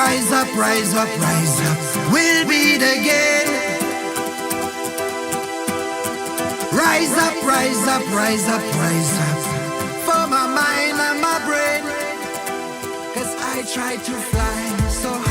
Rise up, rise up, rise up. We'll beat again. Rise up, rise up, rise up, rise up. For my mind and my brain. 'Cause I try to fly so high.